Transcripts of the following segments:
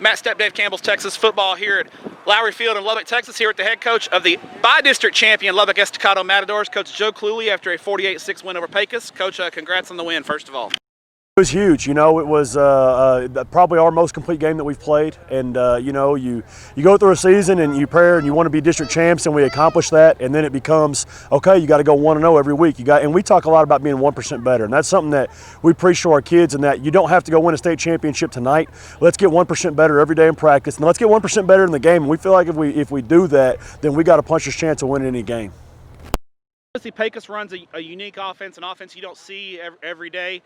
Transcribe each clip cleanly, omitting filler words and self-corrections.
Matt Stepp, Dave Campbell's Texas football here at Lowry Field in Lubbock, Texas, here with the head coach of the by-district champion Lubbock Estacado Matadors, Coach Joe Cluley, after a 48-6 win over Pecos. Coach, congrats on the win, first of all. It was huge. You know, it was probably our most complete game that we've played. And, you know, you go through a season and you prepare and you want to be district champs, and we accomplished that. And then it becomes, okay, you got to go 1-0 every week. And we talk a lot about being 1% better. And that's something that we preach to our kids, and that you don't have to go win a state championship tonight. Let's get 1% better every day in practice. And let's get 1% better in the game. And we feel like if we do that, then we got a puncher's chance of winning any game. Obviously, Pecos runs a unique offense, an offense you don't see every day.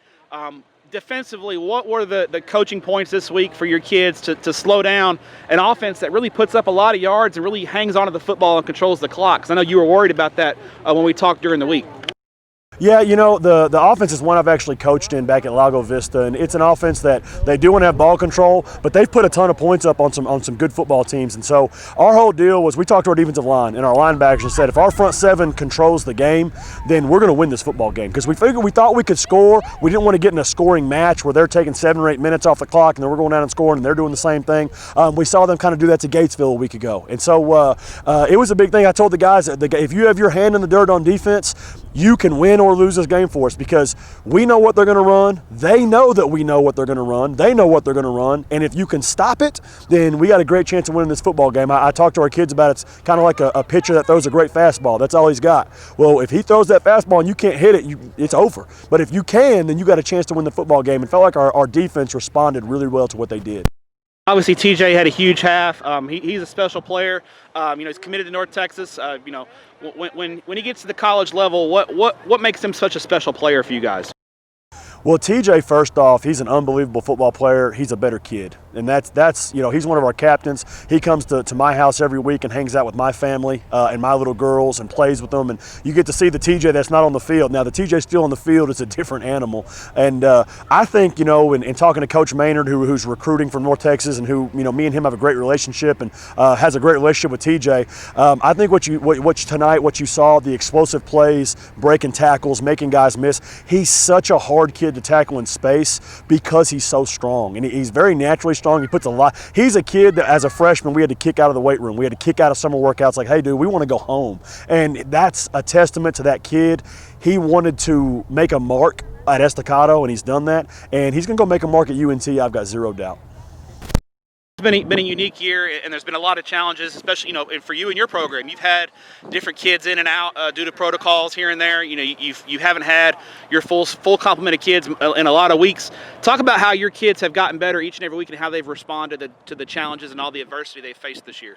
Defensively, what were the coaching points this week for your kids to slow down an offense that really puts up a lot of yards and really hangs onto the football and controls the clock? Because I know you were worried about that when we talked during the week. Yeah, you know, the offense is one I've actually coached in back at Lago Vista, and it's an offense that they do want to have ball control, but they've put a ton of points up on some good football teams. And so our whole deal was, we talked to our defensive line and our linebackers and said, if our front seven controls the game, then we're going to win this football game. Because we thought we could score. We didn't want to get in a scoring match where they're taking 7 or 8 minutes off the clock and then we're going down and scoring and they're doing the same thing. We saw them kind of do that to Gatesville a week ago. And so it was a big thing. I told the guys that if you have your hand in the dirt on defense, you can win or lose this game for us, because we know what they're going to run. They know that we know what they're going to run. They know what they're going to run. And if you can stop it, then we got a great chance of winning this football game. I talked to our kids about it's kind of like a pitcher that throws a great fastball. That's all he's got. Well, if he throws that fastball and you can't hit it, it's over. But if you can, then you got a chance to win the football game. It felt like our defense responded really well to what they did. Obviously, TJ had a huge half. He's a special player. You know, he's committed to North Texas. You know, when he gets to the college level, what makes him such a special player for you guys? Well, TJ, first off, he's an unbelievable football player. He's a better kid. And that's you know, he's one of our captains. He comes to my house every week and hangs out with my family and my little girls and plays with them. And you get to see the TJ that's not on the field. Now, the TJ still on the field is a different animal. And I think, you know, in talking to Coach Maynard, who's recruiting from North Texas, and who, you know, me and him have a great relationship and has a great relationship with TJ, I think what you saw, the explosive plays, breaking tackles, making guys miss, he's such a hard kid to tackle in space because he's so strong, and he's very naturally strong. He puts a lot. He's a kid that as a freshman we had to kick out of the weight room. We had to kick out of summer workouts like, hey dude, we want to go home. And that's a testament to that kid. He wanted to make a mark at Estacado, and he's done that, and he's gonna go make a mark at UNT. I've got zero doubt. It's been a unique year, and there's been a lot of challenges, especially, you know, for you and your program. You've had different kids in and out due to protocols here and there. You know, you haven't had your full complement of kids in a lot of weeks. Talk about how your kids have gotten better each and every week and how they've responded to the challenges and all the adversity they've faced this year.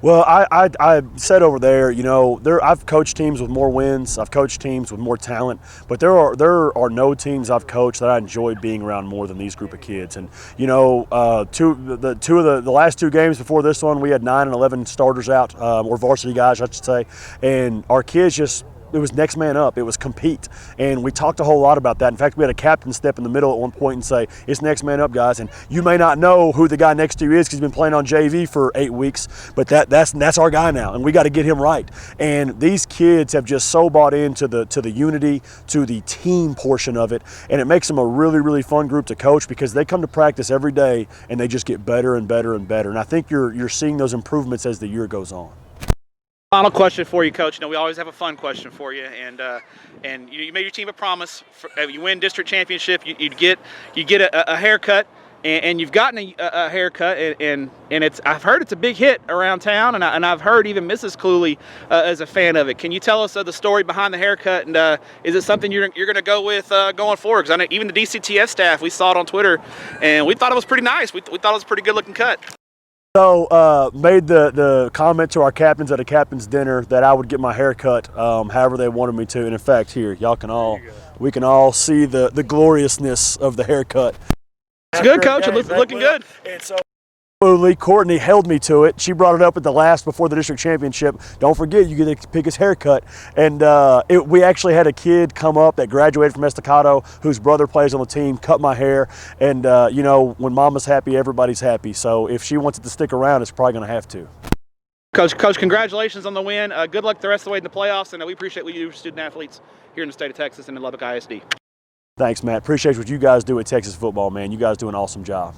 Well, I said over there, you know, I've coached teams with more wins. I've coached teams with more talent, but there are no teams I've coached that I enjoyed being around more than these group of kids. And you know, the last 2 games before this one, we had 9 and 11 starters out, or varsity guys, I should say, and our kids just. It was next man up. It was compete. And we talked a whole lot about that. In fact, we had a captain step in the middle at one point and say, it's next man up, guys. And you may not know who the guy next to you is because he's been playing on JV for 8 weeks, but that's our guy now, and we got to get him right. And these kids have just so bought into the unity, to the team portion of it, and it makes them a really, really fun group to coach because they come to practice every day and they just get better and better and better. And I think you're seeing those improvements as the year goes on. Final question for you, Coach. You know, we always have a fun question for you, and you made your team a promise. If you win district championship, you get a haircut, and you've gotten a haircut, and I've heard it's a big hit around town, and I've heard even Mrs. Cluley is a fan of it. Can you tell us the story behind the haircut, and is it something you're going to go with going forward? Because I know even the DCTF staff, we saw it on Twitter, and we thought it was pretty nice. We thought it was a pretty good looking cut. So made the comment to our captains at a captain's dinner that I would get my hair cut however they wanted me to. And in fact, here, we can all see the gloriousness of the haircut. It's good, Coach. It's looking good. And so Courtney held me to it. She brought it up at the last before the district championship. Don't forget, you get to pick his haircut. And we actually had a kid come up that graduated from Estacado, whose brother plays on the team, cut my hair. And you know, when mama's happy, everybody's happy. So if she wants it to stick around, it's probably going to have to. Coach, congratulations on the win. Good luck the rest of the way in the playoffs, and we appreciate what you do for student athletes here in the state of Texas and in Lubbock ISD. Thanks, Matt. Appreciate what you guys do at Texas football, man. You guys do an awesome job.